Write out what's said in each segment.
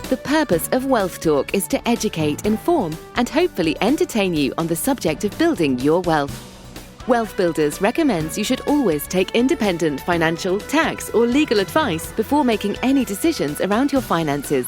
The purpose of Wealth Talk is to educate, inform, and hopefully entertain you on the subject of building your wealth. WealthBuilders recommends you should always take independent financial, tax, or legal advice before making any decisions around your finances.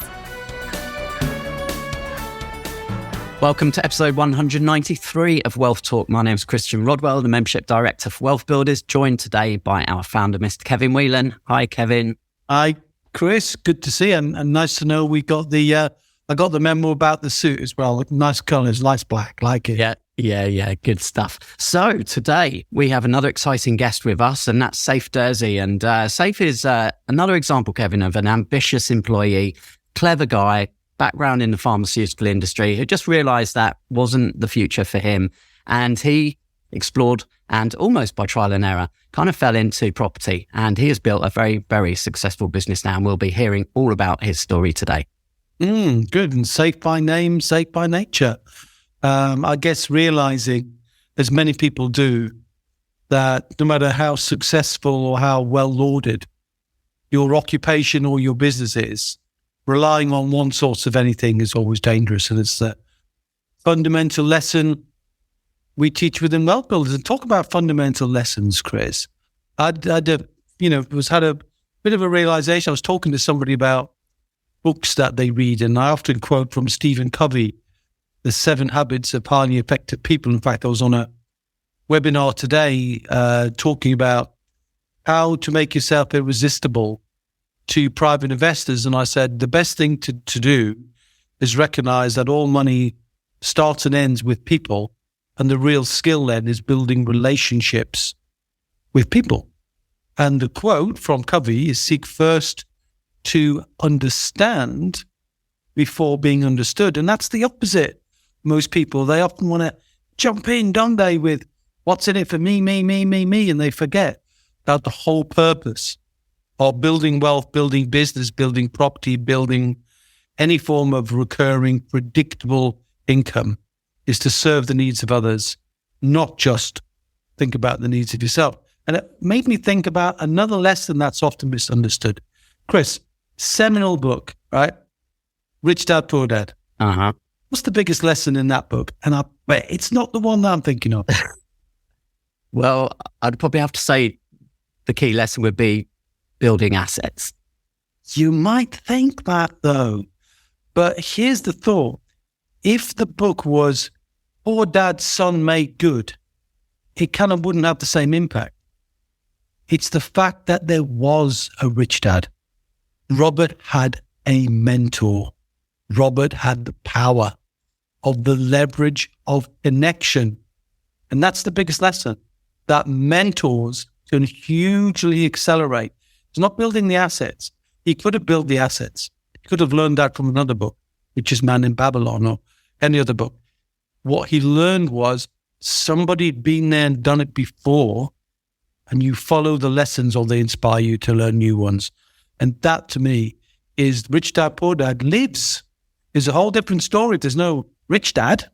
Welcome to episode 193 of Wealth Talk. My name is Christian Rodwell, the Membership Director for WealthBuilders, joined today by our founder, Mr. Kevin Whelan. Hi, Kevin. Hi, Chris. Good to see you, and nice to know we got the. I got the memo about the suit as well. Nice colours, nice black, like it. Yeah, good stuff. So today we have another exciting guest with us, and that's Saif Derzi. And Saif is another example, Kevin, of an ambitious employee, clever guy, background in the pharmaceutical industry, who just realised that wasn't the future for him. And he explored and almost by trial and error kind of fell into property. And he has built a very, very successful business now. And we'll be hearing all about his story today. Good. And safe by name, safe by nature. I guess realising, as many people do, that no matter how successful or how well lauded your occupation or your business is, relying on one source of anything is always dangerous. And it's the fundamental lesson we teach within WealthBuilders. And talk about fundamental lessons, Chris. Had a bit of a realization. I was talking to somebody about books that they read, and I often quote from Stephen Covey, The 7 Habits of Highly Effective People. In fact, I was on a webinar today talking about how to make yourself irresistible to private investors. And I said, the best thing to do is recognize that all money starts and ends with people. And the real skill then is building relationships with people. And the quote from Covey is, seek first to understand before being understood. And that's the opposite. Most people, they often want to jump in, don't they, with what's in it for me. And they forget about the whole purpose of building wealth, building business, building property, building any form of recurring, predictable income, is to serve the needs of others, not just think about the needs of yourself. And it made me think about another lesson that's often misunderstood. Chris, seminal book, right? Rich Dad, Poor Dad. Uh-huh. What's the biggest lesson in that book? And it's not the one that I'm thinking of. Well, I'd probably have to say the key lesson would be building assets. You might think that, though. But here's the thought. If the book was Poor Dad's Son Made Good, it kind of wouldn't have the same impact. It's the fact that there was a rich dad. Robert had a mentor. Robert had the power of the leverage of connection. And that's the biggest lesson, that mentors can hugely accelerate. It's not building the assets. He could have built the assets. He could have learned that from another book, which is Man in Babylon or any other book. What he learned was somebody had been there and done it before, and you follow the lessons or they inspire you to learn new ones. And that, to me, is Rich Dad, Poor Dad lives. It's a whole different story. There's no rich dad.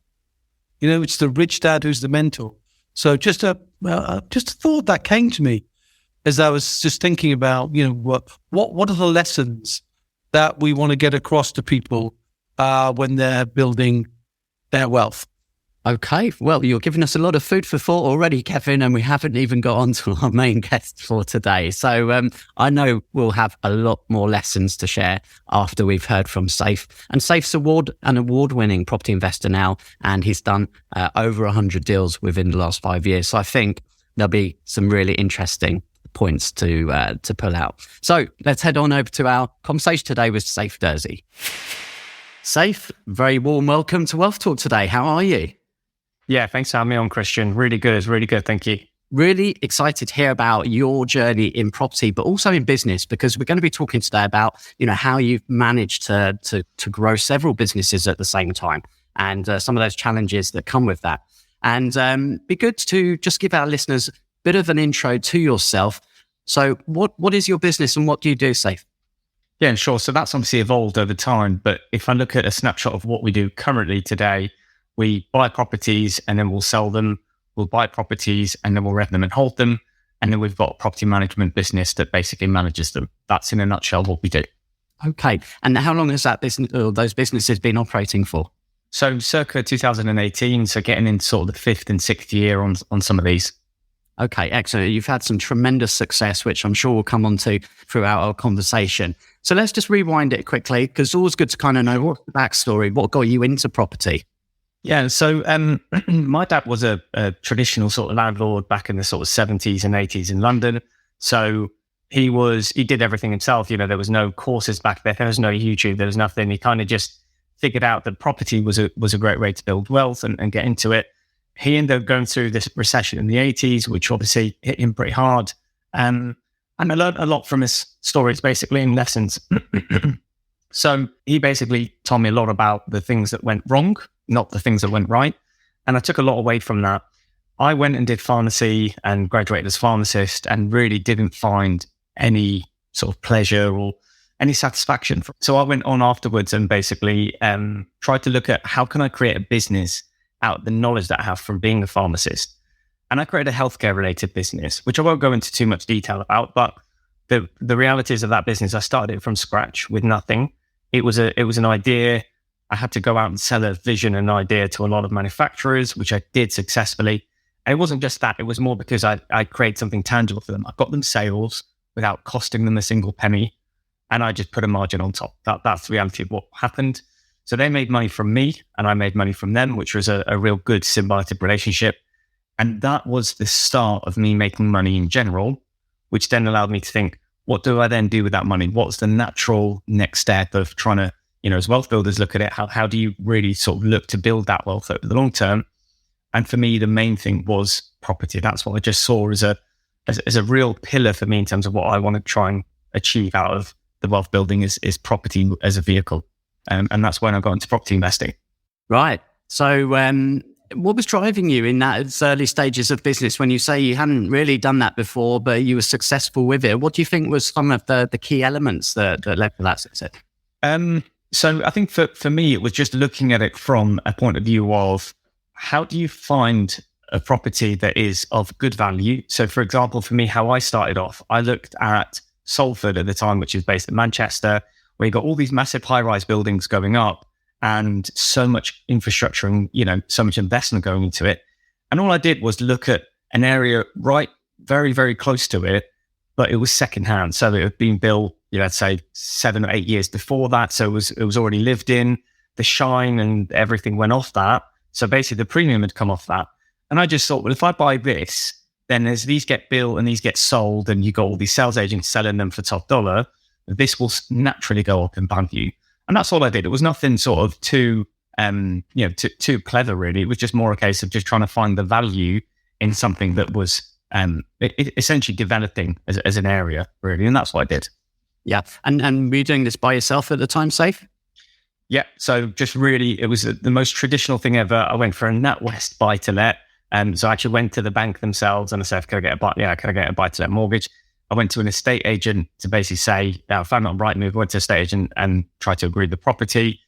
It's the rich dad who's the mentor. So just a thought that came to me as I was just thinking about, what are the lessons that we want to get across to people when they're building their wealth. Okay, well, you're giving us a lot of food for thought already, Kevin, and we haven't even got on to our main guest for today. So I know we'll have a lot more lessons to share after we've heard from Saif. And Saif's an award-winning property investor now, and he's done over 100 deals within the last 5 years. So I think there'll be some really interesting points to pull out. So let's head on over to our conversation today with Saif Derzi. Saif, very warm welcome to Wealth Talk today. How are you? Yeah, thanks for having me on, Christian. Really good. Thank you. Really excited to hear about your journey in property, but also in business, because we're going to be talking today about, how you've managed to grow several businesses at the same time and some of those challenges that come with that. And be good to just give our listeners a bit of an intro to yourself. So what is your business and what do you do, Saif? Yeah, sure. So that's obviously evolved over time. But if I look at a snapshot of what we do currently today, we buy properties and then we'll sell them. We'll buy properties and then we'll rent them and hold them. And then we've got a property management business that basically manages them. That's in a nutshell what we do. Okay. And how long has that business or those businesses been operating for? So circa 2018, so getting into sort of the 5th and 6th year on some of these. Okay, excellent. You've had some tremendous success, which I'm sure we'll come on to throughout our conversation. So let's just rewind it quickly, because it's always good to kind of know what's the backstory, what got you into property. Yeah, so my dad was a traditional sort of landlord back in the sort of 70s and 80s in London. So he did everything himself. You know, there was no courses back then. There was no YouTube. There was nothing. He kind of just figured out that property was a great way to build wealth and get into it. He ended up going through this recession in the 80s, which obviously hit him pretty hard. And I learned a lot from his stories, basically, in lessons. So he basically told me a lot about the things that went wrong, not the things that went right. And I took a lot away from that. I went and did pharmacy and graduated as a pharmacist and really didn't find any sort of pleasure or any satisfaction. So I went on afterwards and basically tried to look at how can I create a business out of the knowledge that I have from being a pharmacist. And I created a healthcare related business, which I won't go into too much detail about, but the realities of that business, I started it from scratch with nothing. It was an idea. I had to go out and sell a vision and idea to a lot of manufacturers, which I did successfully. And it wasn't just that, it was more because I created something tangible for them. I got them sales without costing them a single penny. And I just put a margin on top. That's the reality of what happened. So they made money from me and I made money from them, which was a real good symbiotic relationship. And that was the start of me making money in general, which then allowed me to think, what do I then do with that money? What's the natural next step of trying to, as wealth builders look at it, how do you really sort of look to build that wealth over the long term? And for me, the main thing was property. That's what I just saw as a real pillar for me in terms of what I want to try and achieve out of the wealth building is property as a vehicle. And that's when I got into property investing. Right. So what was driving you in that early stages of business when you say you hadn't really done that before, but you were successful with it? What do you think was some of the key elements that led to that success? So I think for me, it was just looking at it from a point of view of how do you find a property that is of good value? So for example, for me, how I started off, I looked at Salford at the time, which is based in Manchester, where you got all these massive high-rise buildings going up and so much infrastructure and, so much investment going into it. And all I did was look at an area right very, very close to it, but it was secondhand. So it had been built, let's say 7 or 8 years before that. So it was already lived in. The shine and everything went off that. So basically the premium had come off that. And I just thought, well, if I buy this, then as these get built and these get sold and you got all these sales agents selling them for top dollar, this will naturally go up in value. And that's all I did. It was nothing sort of too clever, really. It was just more a case of just trying to find the value in something that was essentially developing as an area, really. And that's what I did. Yeah. And were you doing this by yourself at the time, Saif? Yeah. So just really, it was the most traditional thing ever. I went for a NatWest buy-to-let. So I actually went to the bank themselves and I said, can I get a buy-to-let mortgage? I went to an estate agent to basically say, I found it on Rightmove, went to an estate agent and tried to agree the property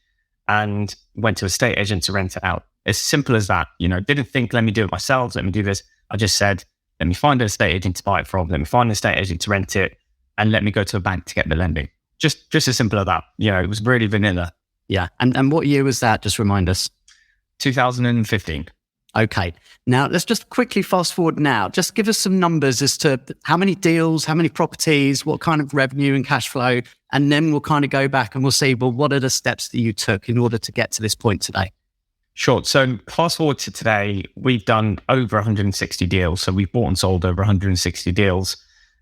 and went to an estate agent to rent it out. As simple as that, didn't think, let me do it myself, let me do this. I just said, let me find an estate agent to buy it from, let me find an estate agent to rent it, and let me go to a bank to get the lending. Just as simple as that. It was really vanilla. Yeah. And what year was that? Just remind us. 2015. Okay. Now, let's just quickly fast forward now. Just give us some numbers as to how many deals, how many properties, what kind of revenue and cash flow, and then we'll kind of go back and we'll see, well, what are the steps that you took in order to get to this point today? Sure. So fast forward to today, we've done over 160 deals. So we've bought and sold over 160 deals.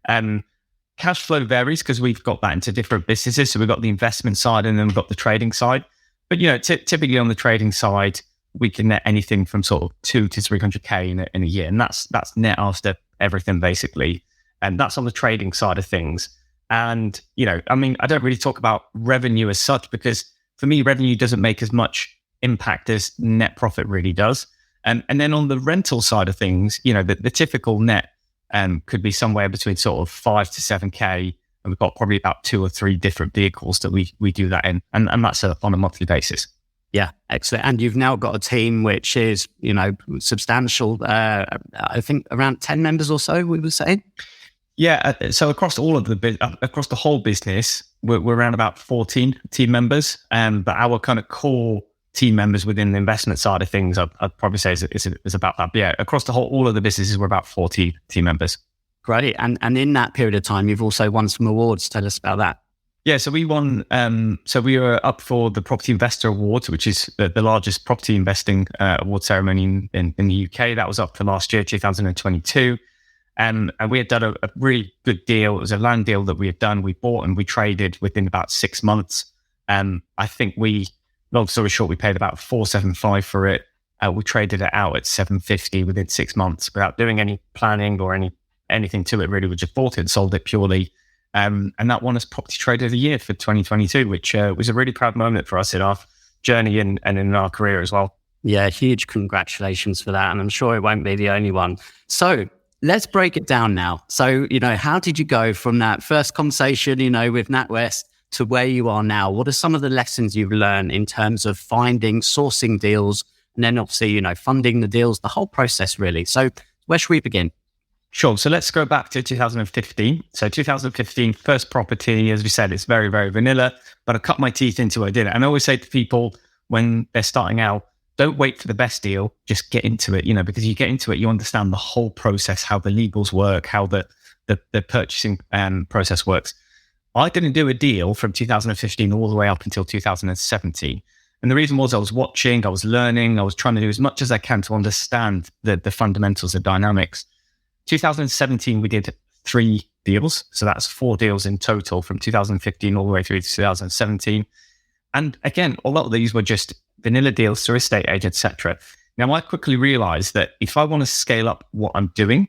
Cash flow varies because we've got that into different businesses. So we've got the investment side and then we've got the trading side. But, typically on the trading side, we can net anything from sort of 2 to 300K in a year. And that's net after everything, basically. And that's on the trading side of things. And, I don't really talk about revenue as such because for me, revenue doesn't make as much impact as net profit really does. And then on the rental side of things, the typical net could be somewhere between sort of 5 to 7K. And we've got probably about 2 or 3 different vehicles that we do that in. And that's on a monthly basis. Yeah, excellent. And you've now got a team which is, substantial. I think around 10 members or so, we were saying. Yeah. So across the whole business, we're around about 14 team members, but our kind of core team members within the investment side of things, I'd probably say is about that. But yeah, across all of the businesses, we're about 40 team members. Great. And in that period of time, you've also won some awards. Tell us about that. Yeah, so we won. So we were up for the Property Investor Awards, which is the largest property investing award ceremony in the UK. That was up for last year, 2022. And we had done a really good deal. It was a land deal that we had done. We bought and we traded within about 6 months. I think long story short, we paid about 475 for it. We traded it out at 750 within 6 months without doing any planning or anything to it. Really, we just bought it and sold it purely. And that won us Property Trader of the Year for 2022, which was a really proud moment for us in our journey and in our career as well. Yeah, huge congratulations for that. And I'm sure it won't be the only one. So let's break it down now. So, how did you go from that first conversation, with NatWest to where you are now? What are some of the lessons you've learned in terms of finding, sourcing deals, and then obviously, funding the deals, the whole process really? So where should we begin? Sure. So let's go back to 2015. So 2015, first property, as we said, it's very, very vanilla, but I cut my teeth into it. I did it. And I always say to people when they're starting out, don't wait for the best deal, just get into it, because you get into it, you understand the whole process, how the legals work, how the purchasing process works. I didn't do a deal from 2015 all the way up until 2017. And the reason was I was watching, I was learning, I was trying to do as much as I can to understand the fundamentals, the dynamics. 2017, we did 3 deals. So that's 4 deals in total from 2015 all the way through to 2017. And again, a lot of these were just vanilla deals through estate agents, etc. Now, I quickly realized that if I want to scale up what I'm doing,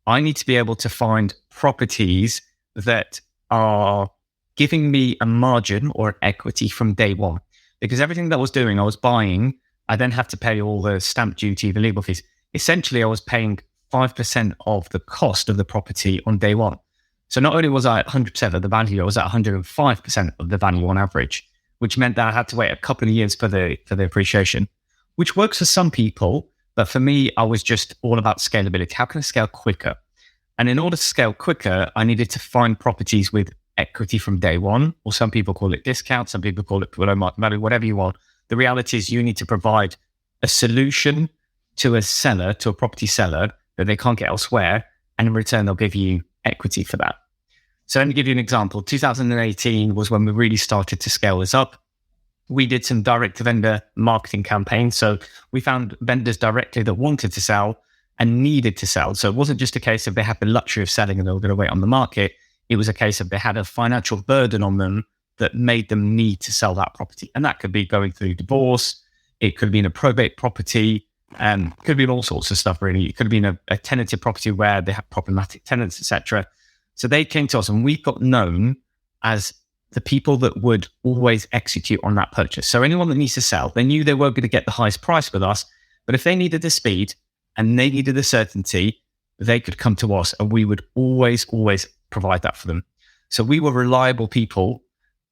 I need to be able to find properties that are giving me a margin or equity from day one. Because everything that I was doing, I was buying, I then have to pay all the stamp duty, the legal fees. Essentially, I was paying 5% of the cost of the property on day one. So not only was I at 100% of the value, I was at 105% of the value on average, which meant that I had to wait a couple of years for the appreciation, which works for some people. But for me, I was just all about scalability. How can I scale quicker? And in order to scale quicker, I needed to find properties with equity from day one, or some people call it discount, some people call it below market value, whatever you want. The reality is you need to provide a solution to a seller, to a property seller that they can't get elsewhere. And in return, they'll give you equity for that. So let me give you an example. 2018 was when we really started to scale this up. We did some direct to vendor marketing campaigns. So we found vendors directly that wanted to sell and needed to sell. So it wasn't just a case of they had the luxury of selling and they were going to wait on the market. It was a case of they had a financial burden on them that made them need to sell that property. And that could be going through divorce. It could be in a probate property. It could be all sorts of stuff, really. It could have been a tenanted property where they have problematic tenants, etc. So they came to us and we got known as the people that would always execute on that purchase. So anyone that needs to sell, they knew they weren't going to get the highest price with us, but if they needed the speed and they needed the certainty, they could come to us and we would always provide that for them. So we were reliable people,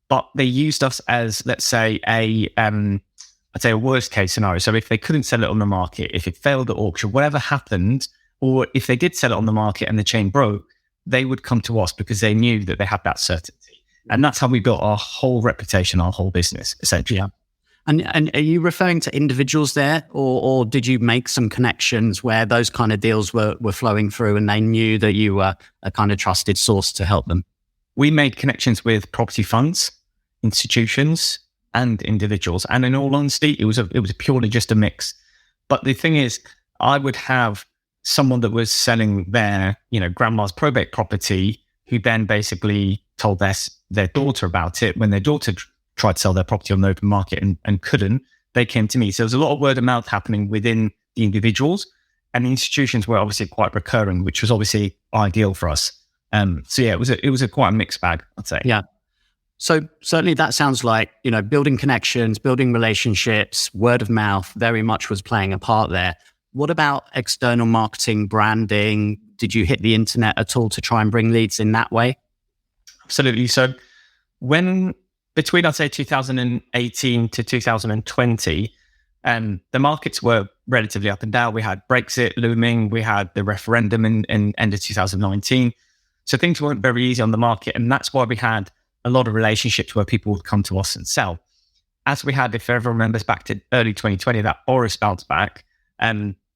but they used us as, let's say, I'd say a worst case scenario. So if they couldn't sell it on the market, if it failed at auction, whatever happened, or if they did sell it on the market and the chain broke, they would come to us because they knew that they had that certainty. And that's how we built our whole reputation, our whole business, essentially. Yeah. And are you referring to individuals there, or did you make some connections where those kind of deals were flowing through and they knew that you were a kind of trusted source to help them? We made connections with property funds, institutions, and individuals. And in all honesty, it was purely just a mix. But the thing is, I would have someone that was selling their, grandma's probate property, who then basically told their daughter about it. When their daughter tried to sell their property on the open market and couldn't, they came to me. So there's a lot of word of mouth happening within the individuals, and the institutions were obviously quite recurring, which was obviously ideal for us. So yeah, it was quite a mixed bag, I'd say. Yeah. So certainly that sounds like, building connections, building relationships, word of mouth very much was playing a part there. What about external marketing, branding? Did you hit the internet at all to try and bring leads in that way? Absolutely. So between, I'd say, 2018 to 2020, the markets were relatively up and down. We had Brexit looming. We had the referendum in end of 2019. So things weren't very easy on the market. And that's why we had a lot of relationships where people would come to us and sell. As we had, if everyone remembers back to early 2020, that Boris bounce back,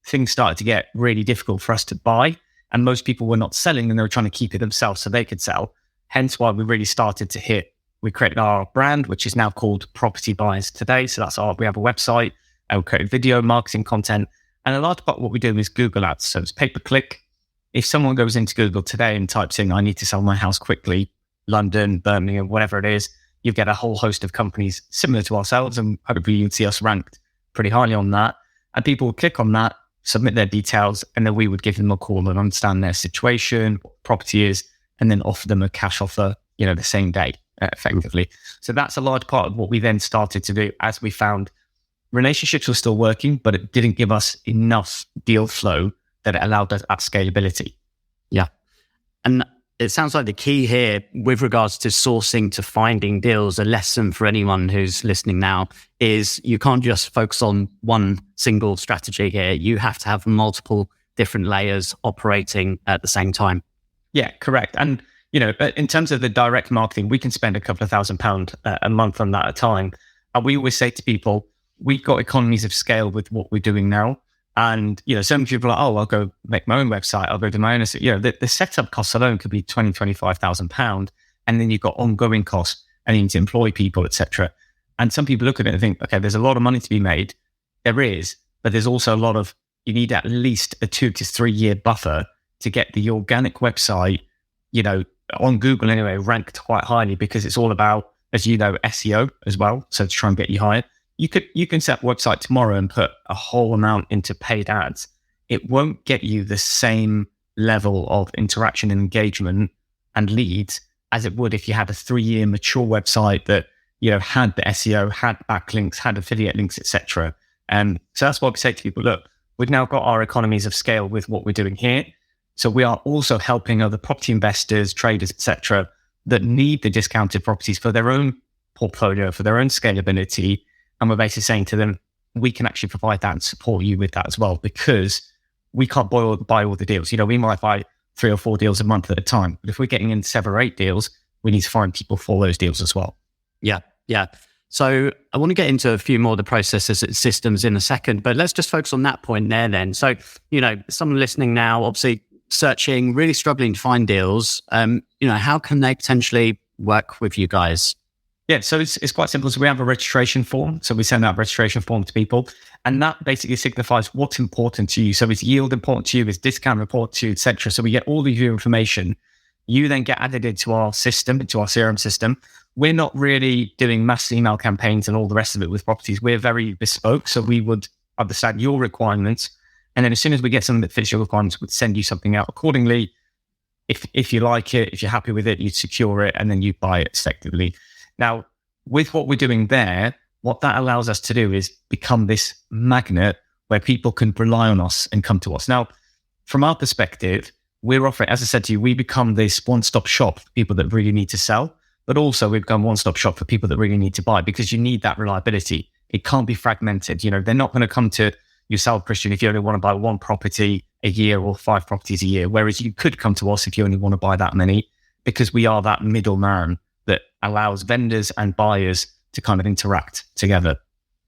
things started to get really difficult for us to buy. And most people were not selling and they were trying to keep it themselves so they could sell. Hence why we really started to hit. We created our brand, which is now called Property Buyers Today. So we have a website, we create video marketing content. And a large part of what we do is Google ads. So it's pay-per-click. If someone goes into Google today and types in, I need to sell my house quickly, London, Birmingham, whatever it is, you get a whole host of companies similar to ourselves. And hopefully you'd see us ranked pretty highly on that. And people would click on that, submit their details, and then we would give them a call and understand their situation, what the property is, and then offer them a cash offer, the same day, effectively. So that's a large part of what we then started to do as we found relationships were still working, but it didn't give us enough deal flow that it allowed us that scalability. Yeah. And it sounds like the key here with regards to sourcing to finding deals, a lesson for anyone who's listening now is you can't just focus on one single strategy here. You have to have multiple different layers operating at the same time. Yeah, correct. And, in terms of the direct marketing, we can spend a couple of £1,000 a month on that at a time. And we always say to people, we've got economies of scale with what we're doing now. And, some people are like, oh, I'll go make my own website. I'll go do my own. The setup costs alone could be £25,000. And then you've got ongoing costs and you need to employ people, etc. And some people look at it and think, okay, there's a lot of money to be made. There is, but there's also a lot of, you need at least a 2 to 3 year buffer to get the organic website, on Google anyway, ranked quite highly because it's all about, as you know, SEO as well. So to try and get you higher. You can set up a website tomorrow and put a whole amount into paid ads. It won't get you the same level of interaction and engagement and leads as it would if you had a 3-year mature website that, had the SEO, had backlinks, had affiliate links, etc. So that's why we say to people, look, we've now got our economies of scale with what we're doing here. So we are also helping other property investors, traders, etc., that need the discounted properties for their own portfolio, for their own scalability. And we're basically saying to them, we can actually provide that and support you with that as well, because we can't buy all the deals. We might buy 3 or 4 deals a month at a time. But if we're getting in 7 or 8 deals, we need to find people for those deals as well. Yeah. So I want to get into a few more of the processes and systems in a second, but let's just focus on that point there then. So, someone listening now, obviously searching, really struggling to find deals, how can they potentially work with you guys? Yeah, so it's quite simple. So we have a registration form. So we send out a registration form to people, and that basically signifies what's important to you. So is yield important to you? Is discount important to you, etc. So we get all of your information. You then get added into our system, into our CRM system. We're not really doing mass email campaigns and all the rest of it with properties. We're very bespoke. So we would understand your requirements. And then as soon as we get something that fits your requirements, we'd send you something out accordingly. If you like it, if you're happy with it, you'd secure it and then you buy it effectively. Now, with what we're doing there, what that allows us to do is become this magnet where people can rely on us and come to us. Now, from our perspective, we're offering, as I said to you, we become this one-stop shop for people that really need to sell, but also we become one-stop shop for people that really need to buy, because you need that reliability. It can't be fragmented. They're not going to come to yourself, Christian, if you only want to buy 1 property a year or 5 properties a year, whereas you could come to us if you only want to buy that many, because we are that middleman that allows vendors and buyers to kind of interact together.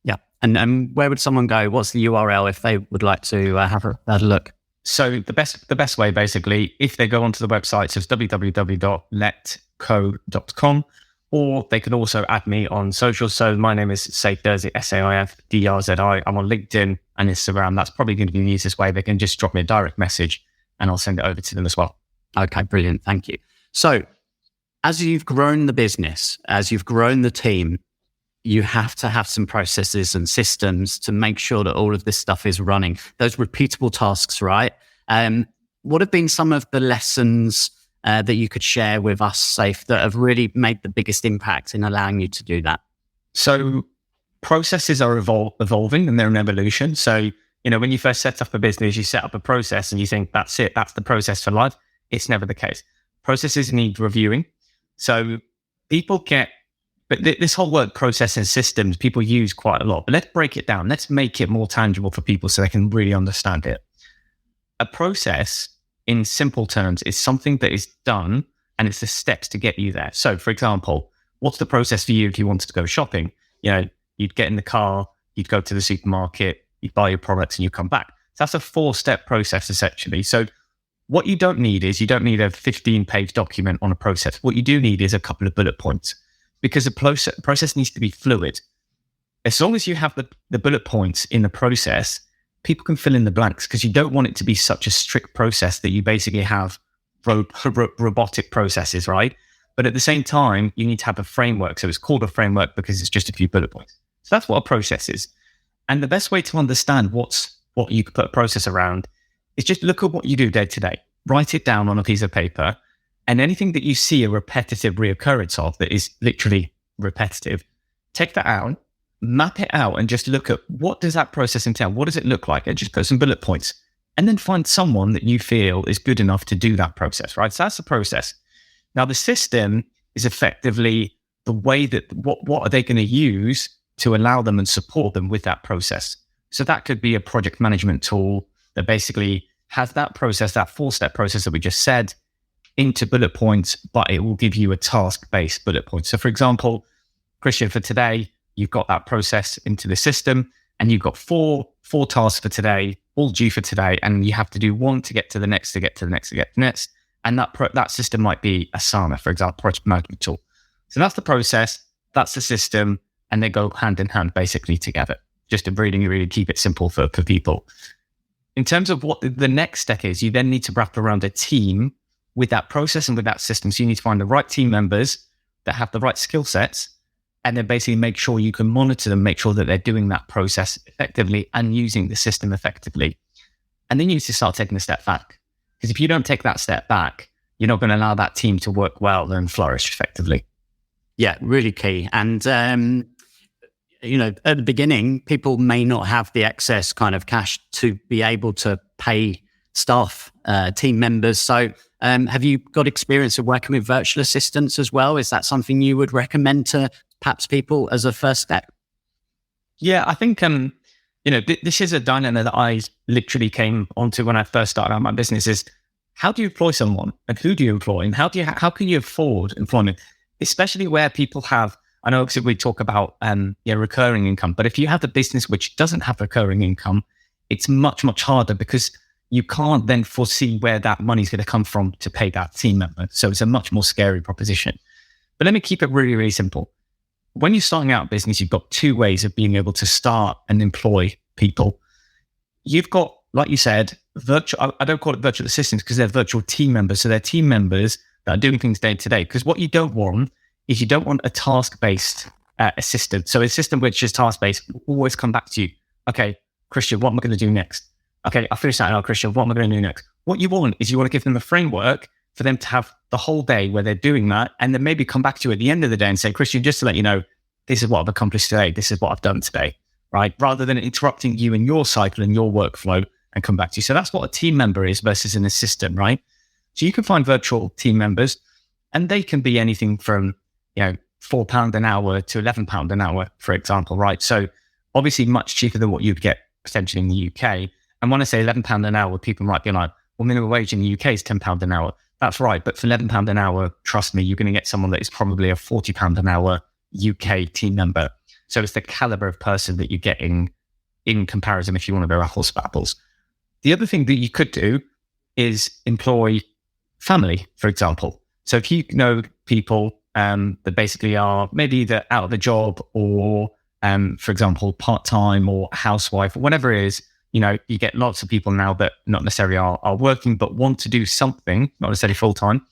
Yeah. And where would someone go? What's the URL if they would like to have a look? So the best way, basically, if they go onto the website, so it's www.letco.com, or they can also add me on social. So my name is Saif Derzi, SAIFDRZI. I'm on LinkedIn and Instagram. That's probably going to be the easiest way. They can just drop me a direct message and I'll send it over to them as well. Okay, brilliant. Thank you. So as you've grown the business, as you've grown the team, you have to have some processes and systems to make sure that all of this stuff is running. Those repeatable tasks, right? What have been some of the lessons that you could share with us, Saif, that have really made the biggest impact in allowing you to do that? So processes are evolving and they're an evolution. So, when you first set up a business, you set up a process and you think that's it, that's the process for life. It's never the case. Processes need reviewing. So people but this whole word process and systems, people use quite a lot, but let's break it down. Let's make it more tangible for people so they can really understand it. A process, in simple terms, is something that is done and it's the steps to get you there. So, for example, what's the process for you if you wanted to go shopping? You'd get in the car, you'd go to the supermarket, you'd buy your products, and you come back. So that's a 4-step process, essentially. So what you don't need is, you don't need a 15-page document on a process. What you do need is a couple of bullet points, because the process needs to be fluid. As long as you have the bullet points in the process, people can fill in the blanks, because you don't want it to be such a strict process that you basically have robotic processes, right? But at the same time, you need to have a framework. So it's called a framework because it's just a few bullet points. So that's what a process is. And the best way to understand what you could put a process around is just look at what you do day to day. Write it down on a piece of paper, and anything that you see a repetitive reoccurrence of that is literally repetitive, take that out, map it out, and just look at what does that process entail? What does it look like? And just put some bullet points, and then find someone that you feel is good enough to do that process, right? So that's the process. Now, the system is effectively the way that what are they going to use to allow them and support them with that process. So that could be a project management tool that basically has that process, that 4-step process that we just said, into bullet points, but it will give you a task-based bullet point. So for example, Christian, for today, you've got that process into the system, and you've got four tasks for today, all due for today, and you have to do one to get to the next, to get to the next, to get to the next. And that system might be Asana, for example, project management tool. So that's the process, that's the system, and they go hand in hand basically together, just to really keep it simple for people. In terms of what the next step is, you then need to wrap around a team with that process and with that system. So you need to find the right team members that have the right skill sets, and then basically make sure you can monitor them, make sure that they're doing that process effectively and using the system effectively. And then you need to start taking a step back. Because if you don't take that step back, you're not going to allow that team to work well and flourish effectively. Yeah, really key. And, at the beginning, people may not have the excess kind of cash to be able to pay staff, team members. So have you got experience of working with virtual assistants as well? Is that something you would recommend to perhaps people as a first step? Yeah, I think, this is a dynamic that I literally came onto when I first started out my business is, how do you employ someone, and who do you employ, and how can you afford employment, especially where people have, I know obviously we talk about recurring income, but if you have a business which doesn't have recurring income, it's much, much harder because you can't then foresee where that money's going to come from to pay that team member. So it's a much more scary proposition. But let me keep it really, really simple. When you're starting out a business, you've got 2 ways of being able to start and employ people. You've got, like you said, virtual, I don't call it virtual assistants because they're virtual team members. So they're team members that are doing things day to day. Because what you don't want is you don't want a task-based assistant. So a system which is task-based will always come back to you. Okay, Christian, what am I going to do next? Okay, I finished that now, Christian, what am I going to do next? What you want is you want to give them a framework for them to have the whole day where they're doing that, and then maybe come back to you at the end of the day and say, Christian, just to let you know, this is what I've accomplished today. This is what I've done today, right? Rather than interrupting you in your cycle and your workflow and come back to you. So that's what a team member is versus an assistant, right? So you can find virtual team members, and they can be anything from, £4 an hour to £11 an hour, for example, right? So obviously much cheaper than what you'd get potentially in the UK. And when I say £11 an hour, people might be like, well, minimum wage in the UK is £10 an hour. That's right. But for £11 an hour, trust me, you're going to get someone that is probably a £40 an hour UK team member. So it's the caliber of person that you're getting in comparison if you want to go apples to apples. The other thing that you could do is employ family, for example. So if you know people that basically are maybe either out of a job or, for example, part-time or housewife or whatever it is, you get lots of people now that not necessarily are working, but want to do something, not necessarily full-time.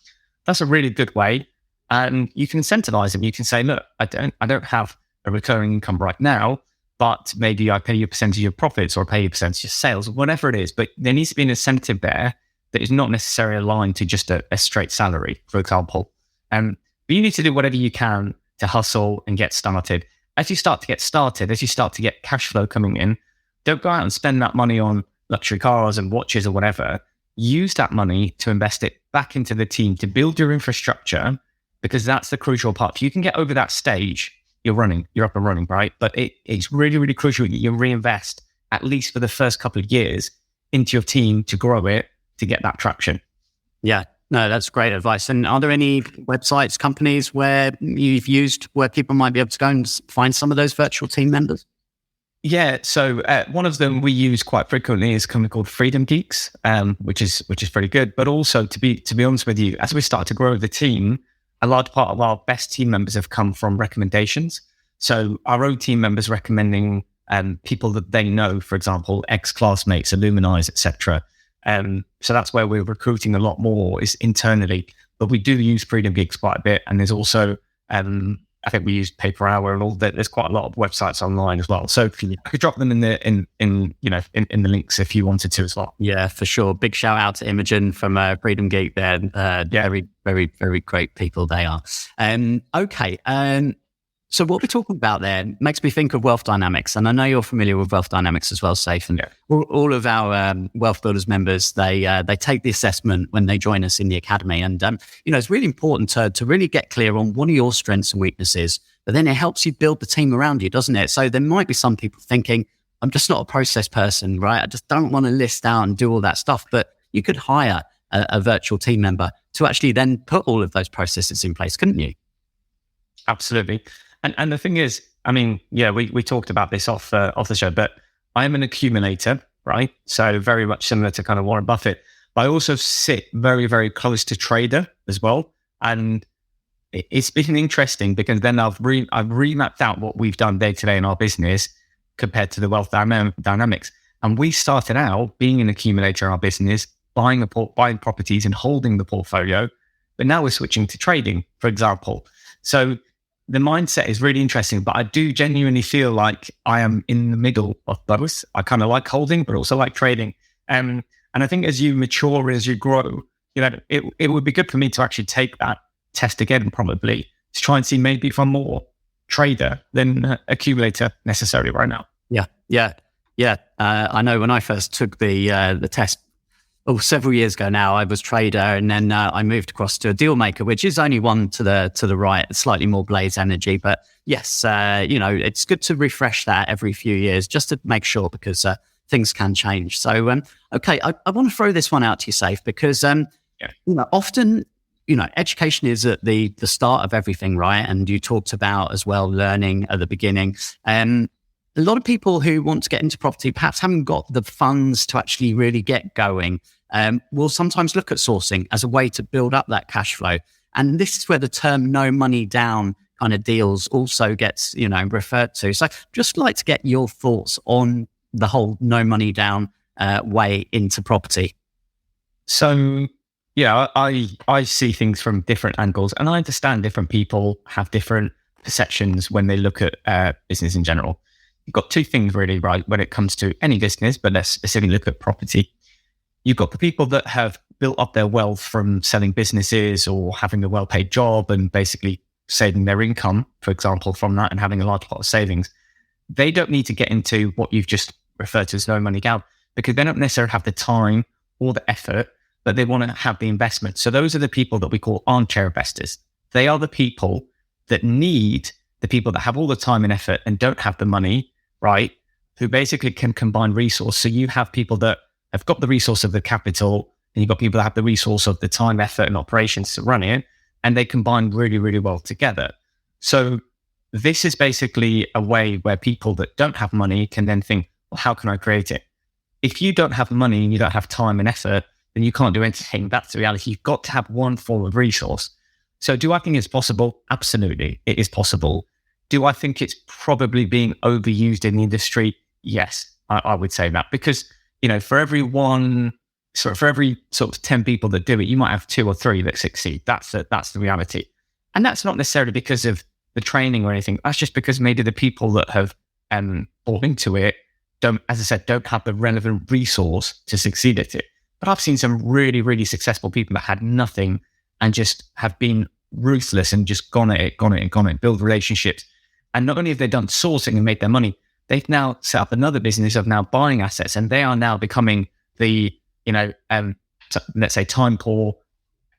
That's a really good way. And you can incentivize them. You can say, look, I don't have a recurring income right now, but maybe I pay you a percentage of your profits or I pay you a percentage of sales or whatever it is. But there needs to be an incentive there that is not necessarily aligned to just a straight salary, for example. But you need to do whatever you can to hustle and get started. As you start to get started, as you start to get cash flow coming in, don't go out and spend that money on luxury cars and watches or whatever. Use that money to invest it back into the team to build your infrastructure, because that's the crucial part. If you can get over that stage, you're up and running, right? But it's really, really crucial that you reinvest, at least for the first couple of years, into your team to grow it, to get that traction. Yeah, No, that's great advice. And are there any websites, companies where you've used where people might be able to go and find some of those virtual team members? Yeah, so one of them we use quite frequently is a company called Freedom Geeks, which is pretty good. But also, to be honest with you, as we start to grow the team, a large part of our best team members have come from recommendations. So our own team members recommending people that they know, for example, ex-classmates, alumni, etc. So that's where we're recruiting a lot more is internally. But we do use Freedom Geeks quite a bit, and there's also I think we use Paper Hour and all that. There's quite a lot of websites online as well. So I could drop them in the links if you wanted to as well. Yeah, for sure. Big shout out to Imogen from Freedom Geek there. Very, very, very great people they are. Okay. So what we're talking about there makes me think of Wealth Dynamics. And I know you're familiar with Wealth Dynamics as well, Saif. And all of our Wealth Builders members, they take the assessment when they join us in the academy. And, it's really important to really get clear on what are your strengths and weaknesses. But then it helps you build the team around you, doesn't it? So there might be some people thinking, I'm just not a process person, right? I just don't want to list out and do all that stuff. But you could hire a virtual team member to actually then put all of those processes in place, couldn't you? Absolutely. And the thing is, we talked about this off the show, but I'm an accumulator, right? So very much similar to kind of Warren Buffett. But I also sit very, very close to trader as well. And it's been interesting because then I've remapped out what we've done day to day in our business compared to the Wealth Dynamics. And we started out being an accumulator in our business, buying properties and holding the portfolio. But now we're switching to trading, for example. So the mindset is really interesting, but I do genuinely feel like I am in the middle of both. I kind of like holding, but also like trading. And I think as you mature, as you grow, it would be good for me to actually take that test again, probably to try and see maybe if I'm more trader than accumulator necessarily right now. Yeah. I know when I first took the test, several years ago now, I was trader, and then I moved across to a deal maker, which is only one to the right, slightly more blaze energy. But yes, it's good to refresh that every few years just to make sure, because things can change. So, okay, I want to throw this one out to you, Saif, because often, education is at the start of everything, right? And you talked about as well learning at the beginning. A lot of people who want to get into property perhaps haven't got the funds to actually really get going. Will sometimes look at sourcing as a way to build up that cash flow. And this is where the term no money down kind of deals also gets, referred to. So just like to get your thoughts on the whole no money down way into property. So, I see things from different angles, and I understand different people have different perceptions when they look at business in general. You've got two things really, right, when it comes to any business, but let's specifically look at property. You've got the people that have built up their wealth from selling businesses or having a well-paid job and basically saving their income, for example, from that and having a large pot of savings. They don't need to get into what you've just referred to as no money down because they don't necessarily have the time or the effort, but they want to have the investment. So those are the people that we call armchair investors. They are the people that need the people that have all the time and effort and don't have the money, right? Who basically can combine resource. So you have people that have got the resource of the capital, and you've got people that have the resource of the time, effort, and operations to run it, and they combine really, really well together. So this is basically a way where people that don't have money can then think, well, how can I create it? If you don't have money and you don't have time and effort, then you can't do anything. That's the reality. You've got to have one form of resource. So do I think it's possible? Absolutely, it is possible. Do I think it's probably being overused in the industry? Yes, I would say that because, for every sort of 10 people that do it, you might have 2 or 3 that succeed. That's the reality. And that's not necessarily because of the training or anything. That's just because maybe the people that have bought into it don't have the relevant resource to succeed at it. But I've seen some really, really successful people that had nothing and just have been ruthless and just gone at it, build relationships. And not only have they done sourcing and made their money, they've now set up another business of now buying assets, and they are now becoming the, let's say time poor,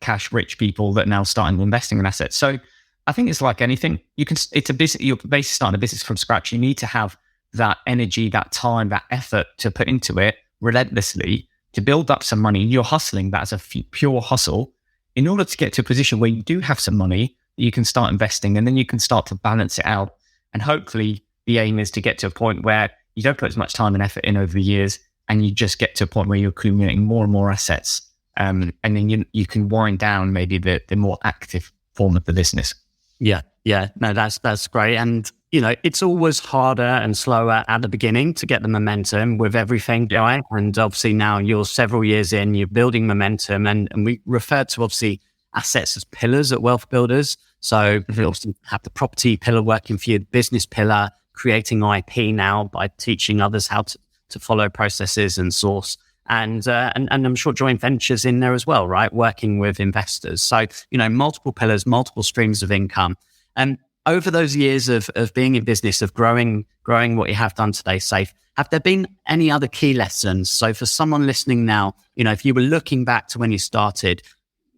cash rich people that are now starting investing in assets. So I think it's like anything. It's a business. You're basically starting a business from scratch. You need to have that energy, that time, that effort to put into it relentlessly to build up some money. You're hustling. That's a pure hustle. in order to get to a position where you do have some money, you can start investing, and then you can start to balance it out. And hopefully the aim is to get to a point where you don't put as much time and effort in over the years, and you just get to a point where you're accumulating more and more assets. And then you can wind down maybe the more active form of the business. Yeah. No, that's great. And, it's always harder and slower at the beginning to get the momentum with everything, right? And obviously now you're several years in, you're building momentum, and we refer to obviously assets as pillars at Wealth Builders. So you obviously have the property pillar working for you, the business pillar, creating IP now by teaching others how to follow processes and source. And I'm sure joint ventures in there as well, right? Working with investors. So, multiple pillars, multiple streams of income. And over those years of being in business, of growing what you have done today, Saif, have there been any other key lessons? So for someone listening now, if you were looking back to when you started,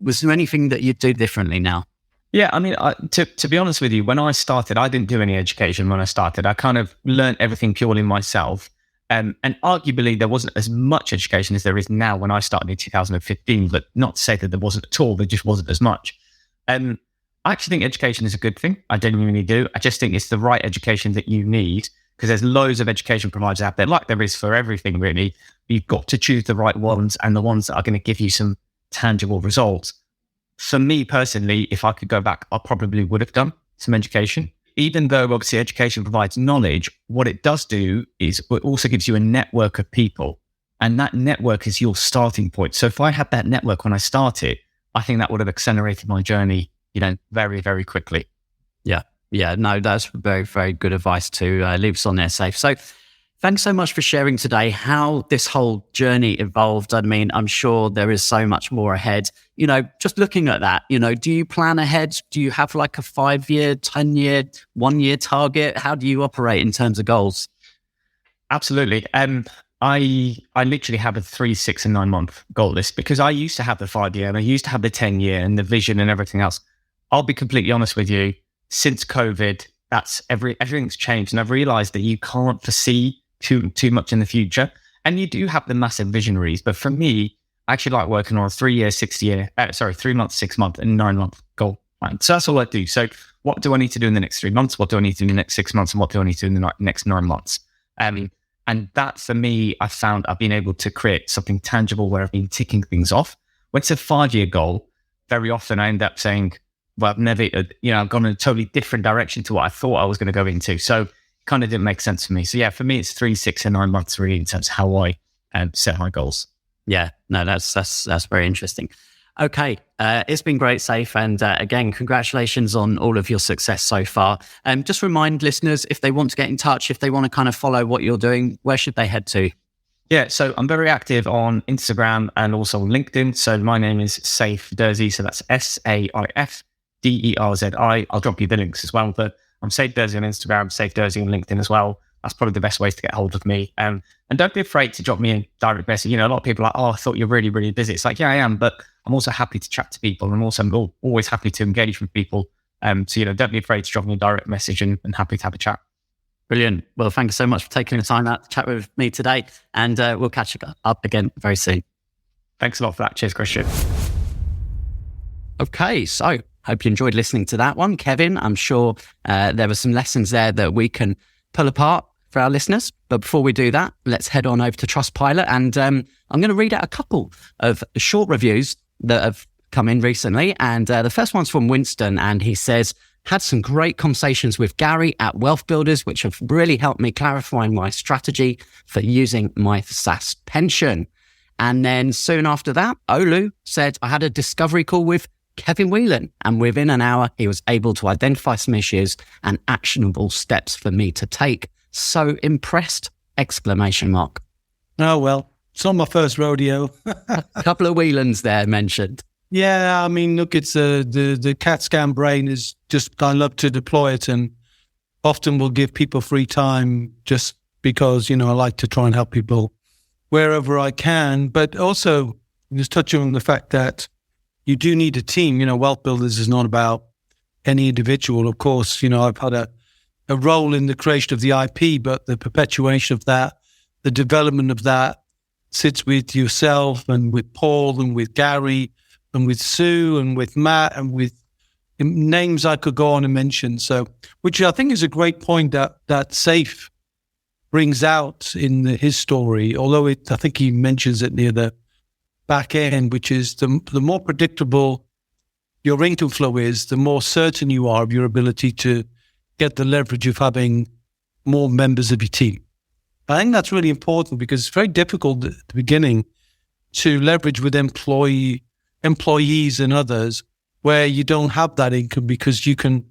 was there anything that you'd do differently now? Yeah, I mean, to be honest with you, when I started, I didn't do any education when I started. I kind of learned everything purely myself. And arguably, there wasn't as much education as there is now when I started in 2015, but not to say that there wasn't at all, there just wasn't as much. I actually think education is a good thing. I genuinely do. I just think it's the right education that you need, because there's loads of education providers out there, like there is for everything, really. You've got to choose the right ones, and the ones that are going to give you some tangible results. For me personally, if I could go back, I probably would have done some education. Even though obviously education provides knowledge, what it does do is it also gives you a network of people, and that network is your starting point. So if I had that network when I started, I think that would have accelerated my journey, very, very quickly. Yeah, no, that's very, very good advice to leave us on there, Saif. So thanks so much for sharing today how this whole journey evolved. I mean, I'm sure there is so much more ahead. Just looking at that, do you plan ahead? Do you have like a 5-year, 10-year, 1-year target? How do you operate in terms of goals? Absolutely. I literally have a 3, 6, and 9 month goal list, because I used to have the 5-year and I used to have the 10-year and the vision and everything else. I'll be completely honest with you. Since COVID, everything's changed, and I've realized that you can't foresee too much in the future. And you do have the massive visionaries, but for me, I actually like working on a 3-year, 3 months, 6 month, and 9 month goal plan. So that's all I do. So what do I need to do in the next 3 months? What do I need to do in the next 6 months? And what do I need to do in the next 9 months? And that for me, I found I've been able to create something tangible where I've been ticking things off. When it's a 5-year goal, very often I end up saying, well, I've never, I've gone in a totally different direction to what I thought I was going to go into. So it kind of didn't make sense for me. So yeah, for me, it's 3, 6, and 9 months really in terms of how I set my goals. Yeah, no, that's very interesting. Okay, it's been great, Saif. And again, congratulations on all of your success so far. Just remind listeners, if they want to get in touch, if they want to kind of follow what you're doing, where should they head to? Yeah, so I'm very active on Instagram and also on LinkedIn. So my name is Saif Derzi. So that's SaifDerzi. I'll drop you the links as well. But I'm Saif Derzi on Instagram, Saif Derzi on LinkedIn as well. That's probably the best ways to get hold of me. And don't be afraid to drop me a direct message. A lot of people are like, oh, I thought you're really, really busy. It's like, yeah, I am. But I'm also happy to chat to people. I'm also always happy to engage with people. So, don't be afraid to drop me a direct message, and happy to have a chat. Brilliant. Well, thanks so much for taking the time out to chat with me today. And we'll catch up again very soon. Thanks a lot for that. Cheers, Christian. Okay, so hope you enjoyed listening to that one, Kevin. I'm sure there were some lessons there that we can pull apart for our listeners. But before we do that, let's head on over to Trustpilot. And I'm going to read out a couple of short reviews that have come in recently. And the first one's from Winston. And he says, had some great conversations with Gary at Wealth Builders, which have really helped me clarify my strategy for using my SSAS pension. And then soon after that, Olu said, I had a discovery call with Kevin Whelan, and within an hour, he was able to identify some issues and actionable steps for me to take. So impressed! ! Oh, well, it's not my first rodeo. A couple of Whelans there mentioned. Yeah, I mean, look, it's the CAT scan brain is just, I love to deploy it, and often will give people free time just because, I like to try and help people wherever I can. But also, just touching on the fact that you do need a team. Wealth Builders is not about any individual. Of course, I've had a role in the creation of the IP, but the perpetuation of that, the development of that sits with yourself and with Paul and with Gary and with Sue and with Matt and with names I could go on and mention. So, which I think is a great point that Saif brings out in his story, although I think he mentions it near the back end, which is the more predictable your income flow is, the more certain you are of your ability to get the leverage of having more members of your team. I think that's really important because it's very difficult at the beginning to leverage with employees and others where you don't have that income, because you can,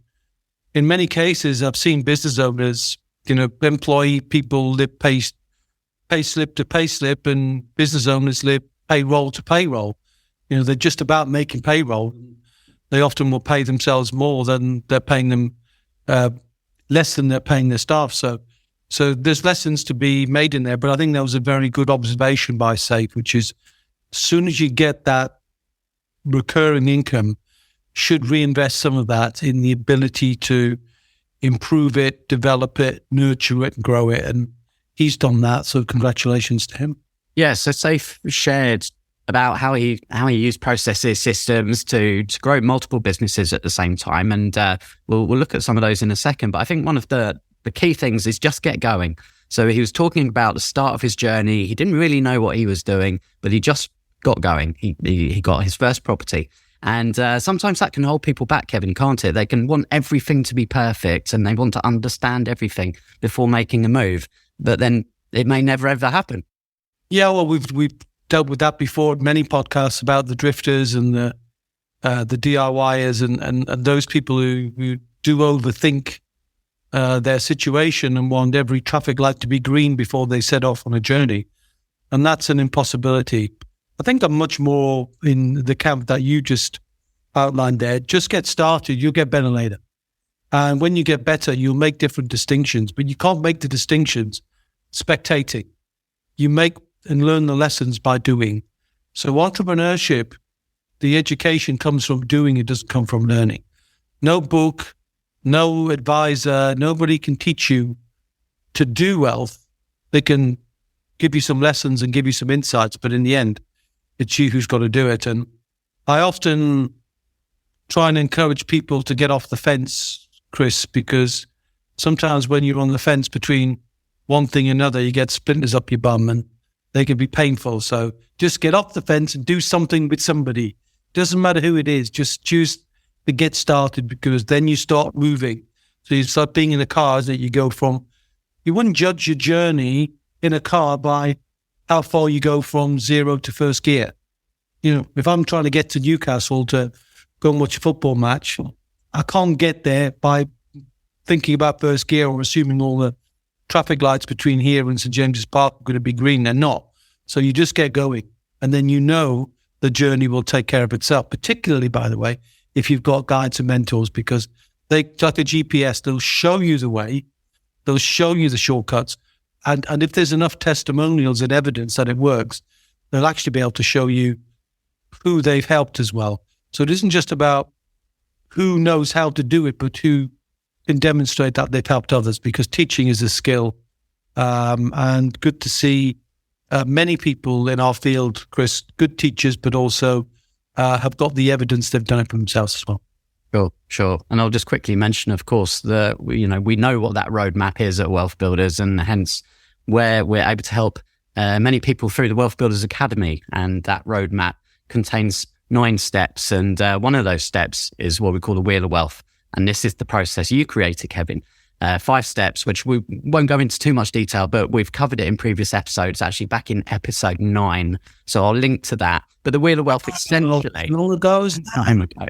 in many cases, I've seen business owners, employee people live pay slip to pay slip, and business owners live payroll to payroll. They're just about making payroll. They often will pay themselves more than they're paying them, less than they're paying their staff. So there's lessons to be made in there. But I think that was a very good observation by Saif, which is as soon as you get that recurring income, should reinvest some of that in the ability to improve it, develop it, nurture it, and grow it. And he's done that. So congratulations to him. Yeah, so Saif shared about how he used processes, systems to grow multiple businesses at the same time. And we'll look at some of those in a second. But I think one of the key things is just get going. So he was talking about the start of his journey. He didn't really know what he was doing, but he just got going. He got his first property. And sometimes that can hold people back, Kevin, can't it? They can want everything to be perfect and they want to understand everything before making a move. But then it may never, ever happen. Yeah, well, we've dealt with that before, many podcasts about the drifters and the DIYers and those people who do overthink their situation and want every traffic light to be green before they set off on a journey. And that's an impossibility. I think I'm much more in the camp that you just outlined there. Just get started, you'll get better later. And when you get better, you'll make different distinctions, but you can't make the distinctions spectating. You make and learn the lessons by doing. So entrepreneurship, the education comes from doing, it doesn't come from learning. No book, no advisor, nobody can teach you to do wealth. They can give you some lessons and give you some insights, but in the end, it's you who's got to do it. And I often try and encourage people to get off the fence, Chris, because sometimes when you're on the fence between one thing and another, you get splinters up your bum and they can be painful. So just get off the fence and do something with somebody. Doesn't matter who it is, just choose to get started, because then you start moving. So you start being in a car that you go from. You wouldn't judge your journey in a car by how far you go from zero to first gear. If I'm trying to get to Newcastle to go and watch a football match, I can't get there by thinking about first gear or assuming all the traffic lights between here and St. James's Park are going to be green. They're not. So you just get going, and then the journey will take care of itself, particularly, by the way, if you've got guides and mentors, because they, like a GPS, they'll show you the way, they'll show you the shortcuts. And if there's enough testimonials and evidence that it works, they'll actually be able to show you who they've helped as well. So it isn't just about who knows how to do it, but who can demonstrate that they've helped others, because teaching is a skill. And good to see many people in our field, Chris, good teachers, but also have got the evidence they've done it for themselves as well. Sure. And I'll just quickly mention, of course, we know what that roadmap is at WealthBuilders, and hence where we're able to help many people through the WealthBuilders Academy. And that roadmap contains 9 steps. And one of those steps is what we call the Wheel of Wealth. And this is the process you created, Kevin. 5 steps, which we won't go into too much detail, but we've covered it in previous episodes, actually back in episode 9. So I'll link to that. But the Wheel of Wealth essentially... time ago.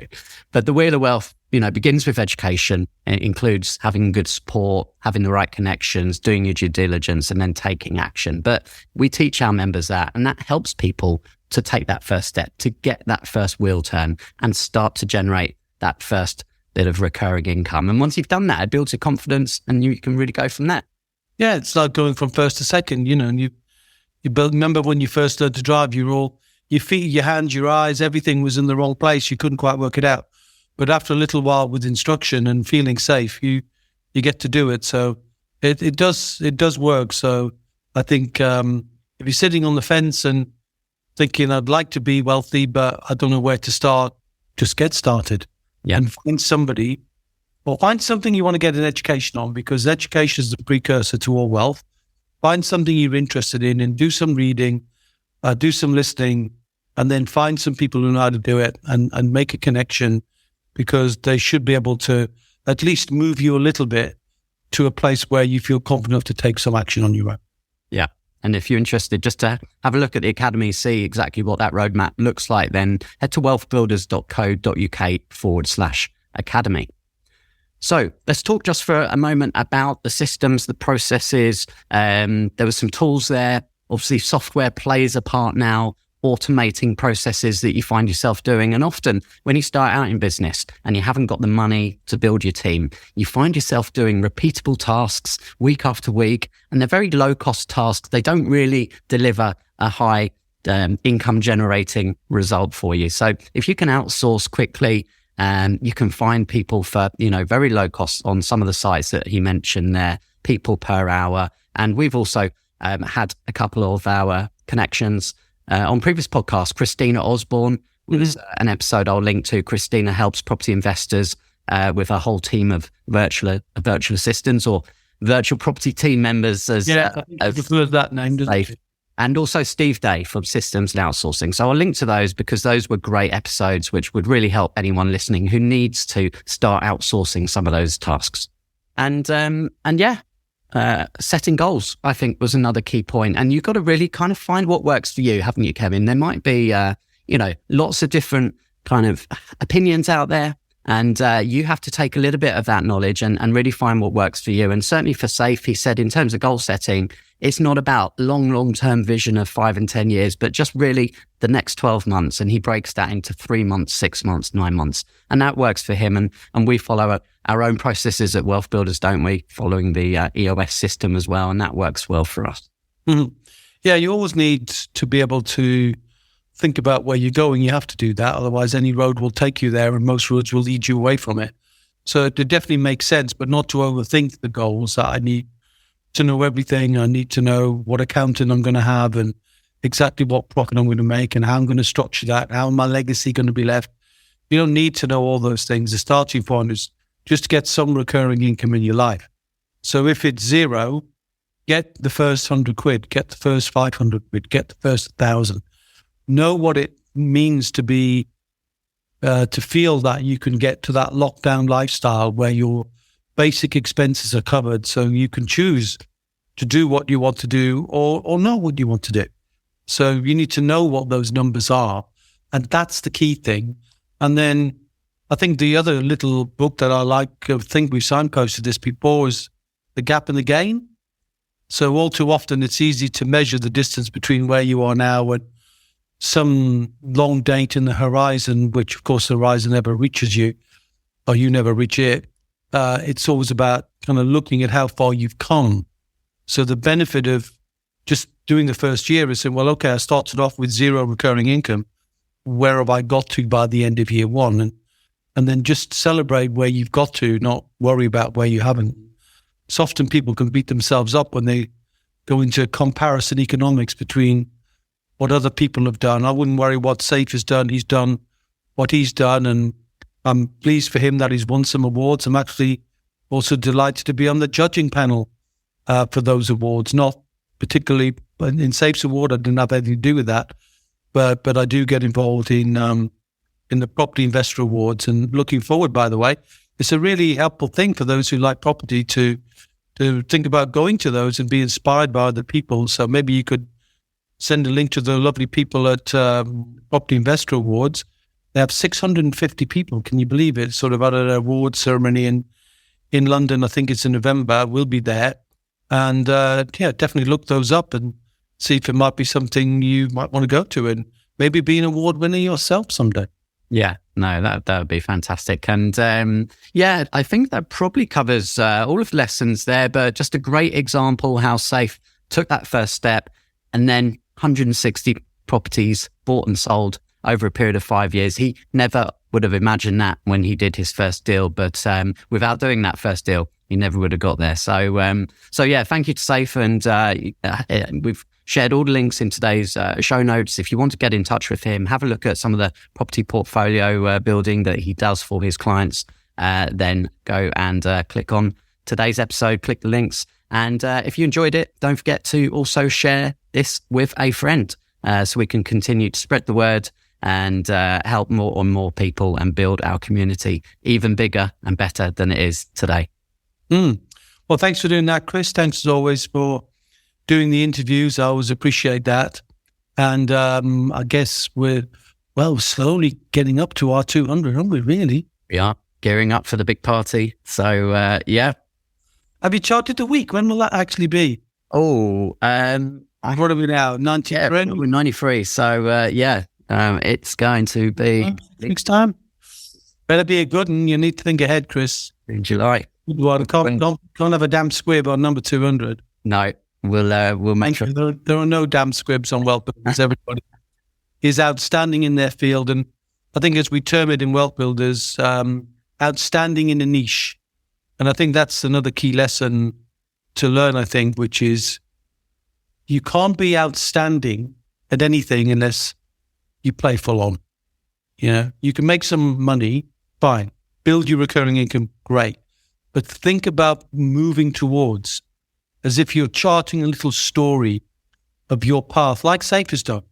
But the Wheel of Wealth, begins with education. It includes having good support, having the right connections, doing your due diligence, and then taking action. But we teach our members that, and that helps people to take that first step, to get that first wheel turn and start to generate that first bit of recurring income. And once you've done that, it builds your confidence and you can really go from there. Yeah, it's like going from first to second, and you remember when you first learned to drive, your feet, your hands, your eyes, everything was in the wrong place. You couldn't quite work it out. But after a little while with instruction and feeling safe, you get to do it. So it does work. So I think if you're sitting on the fence and thinking I'd like to be wealthy, but I don't know where to start, just get started. Yeah. And find somebody or find something you want to get an education on, because education is the precursor to all wealth. Find something you're interested in and do some reading, do some listening, and then find some people who know how to do it and make a connection, because they should be able to at least move you a little bit to a place where you feel confident enough to take some action on your own. Yeah. And if you're interested just to have a look at the Academy, see exactly what that roadmap looks like, then head to wealthbuilders.co.uk/academy. So let's talk just for a moment about the systems, the processes. There were some tools there. Obviously, software plays a part now, automating processes that you find yourself doing. And often when you start out in business and you haven't got the money to build your team, you find yourself doing repeatable tasks week after week, and they're very low cost tasks. They don't really deliver a high income generating result for you. So if you can outsource quickly, you can find people for, very low costs on some of the sites that he mentioned there, people per hour. And we've also had a couple of our connections on previous podcasts. Christina Osborne was an episode I'll link to. Christina helps property investors with a whole team of virtual assistants or virtual property team members. I prefer that name, doesn't it? And also Steve Day from Systems and Outsourcing. So I'll link to those because those were great episodes, which would really help anyone listening who needs to start outsourcing some of those tasks. And setting goals, I think, was another key point. And you've got to really kind of find what works for you, haven't you, Kevin? There might be, lots of different kind of opinions out there. And you have to take a little bit of that knowledge and really find what works for you. And certainly for Saif, he said, in terms of goal setting, it's not about long-term vision of 5 and 10 years, but just really the next 12 months. And he breaks that into 3 months, 6 months, 9 months. And that works for him. And we follow our own processes at WealthBuilders, don't we? Following the EOS system as well. And that works well for us. Mm-hmm. Yeah, you always need to be able to think about where you're going. You have to do that. Otherwise, any road will take you there and most roads will lead you away from it. So it definitely makes sense, but not to overthink the goals. That I need to know everything. I need to know what accounting I'm going to have and exactly what profit I'm going to make and how I'm going to structure that, how my legacy going to be left. You don't need to know all those things. The starting point is just to get some recurring income in your life. So if it's zero, get the first 100 quid, get the first 500 quid, get the first 1,000. Know what it means to be, to feel that you can get to that lockdown lifestyle where your basic expenses are covered, so you can choose to do what you want to do or not what you want to do. So you need to know what those numbers are, and that's the key thing. And then I think the other little book that I like, I think we've signposted this before, is The Gap and the Gain. So all too often it's easy to measure the distance between where you are now and some long date in the horizon, which of course the horizon never reaches you or you never reach it. It's always about kind of looking at how far you've come. So the benefit of just doing the first year is saying, well, okay, I started off with zero recurring income. Where have I got to by the end of year one? And then just celebrate where you've got to, not worry about where you haven't. So often people can beat themselves up when they go into comparison economics between what other people have done. I wouldn't worry what Saif has done. He's done what he's done, and I'm pleased for him that he's won some awards. I'm actually also delighted to be on the judging panel for those awards. Not particularly in Saif's award, I didn't have anything to do with that, but I do get involved in the Property Investor Awards. And looking forward, by the way, it's a really helpful thing for those who like property to think about going to those and be inspired by other people. So maybe you could send a link to the lovely people at Property Investor Awards. They have 650 people. Can you believe it? Sort of at an award ceremony in London. I think it's in November. We'll be there. And definitely look those up and see if it might be something you might want to go to and maybe be an award winner yourself someday. Yeah, no, that would be fantastic. And I think that probably covers all of the lessons there, but just a great example how Saif took that first step and then 160 properties bought and sold over a period of 5 years. He never would have imagined that when he did his first deal, but without doing that first deal, he never would have got there. So yeah, thank you to Saif. And we've shared all the links in today's show notes. If you want to get in touch with him, have a look at some of the property portfolio building that he does for his clients, then go and click on today's episode, click the links. And if you enjoyed it, don't forget to also share this with a friend so we can continue to spread the word and help more and more people and build our community even bigger and better than it is today. Well, thanks for doing that, Chris. Thanks as always for doing the interviews. I always appreciate that. And I guess we're slowly getting up to our 200, aren't we, really? We are gearing up for the big party. So, yeah. Have you charted the week? When will that actually be? Oh, what are we now? 93? Yeah, we're 93. So, it's going to be next time. Better be a good one. You need to think ahead, Chris. In July. Well, can't have a damn squib on number 200. No, we'll make sure. There are no damn squibs on WealthBuilders. Everybody is outstanding in their field. And I think as we term it in WealthBuilders, outstanding in a niche. And I think that's another key lesson to learn, I think, which is you can't be outstanding at anything unless you play full on. You know, you can make some money, fine. Build your recurring income, great. But think about moving towards as if you're charting a little story of your path, like Saif has done,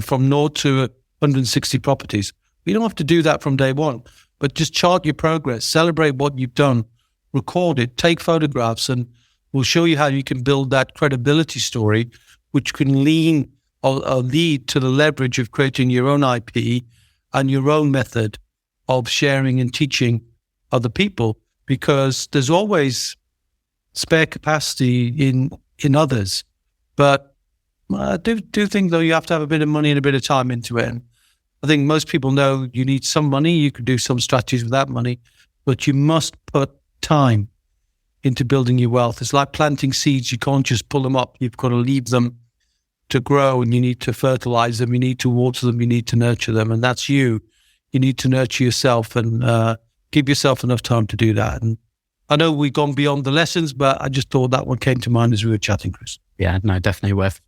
from 0 to 160 properties. You don't have to do that from day one, but just chart your progress, celebrate what you've done, record it, take photographs, and we'll show you how you can build that credibility story, which can lead to the leverage of creating your own IP and your own method of sharing and teaching other people, because there's always spare capacity in others. But I do think, though, you have to have a bit of money and a bit of time into it. And I think most people know you need some money. You could do some strategies with that money, but you must put time into building your wealth. It's like planting seeds. You can't just pull them up. You've got to leave them to grow, and you need to fertilize them. You need to water them. You need to nurture them. And that's you. You need to nurture yourself and give yourself enough time to do that. And I know we've gone beyond the lessons, but I just thought that one came to mind as we were chatting, Chris. Yeah, no, definitely worth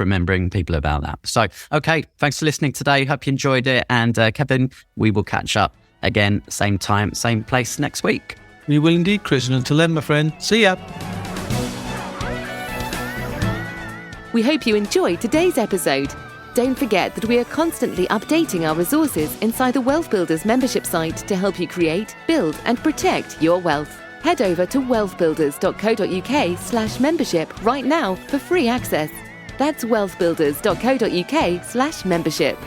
remembering people about that. So, okay, thanks for listening today. Hope you enjoyed it. And Kevin, we will catch up again, same time, same place next week. We will indeed, Chris. And until then, my friend, see ya. We hope you enjoyed today's episode. Don't forget that we are constantly updating our resources inside the WealthBuilders membership site to help you create, build, and protect your wealth. Head over to wealthbuilders.co.uk/membership right now for free access. That's wealthbuilders.co.uk/membership.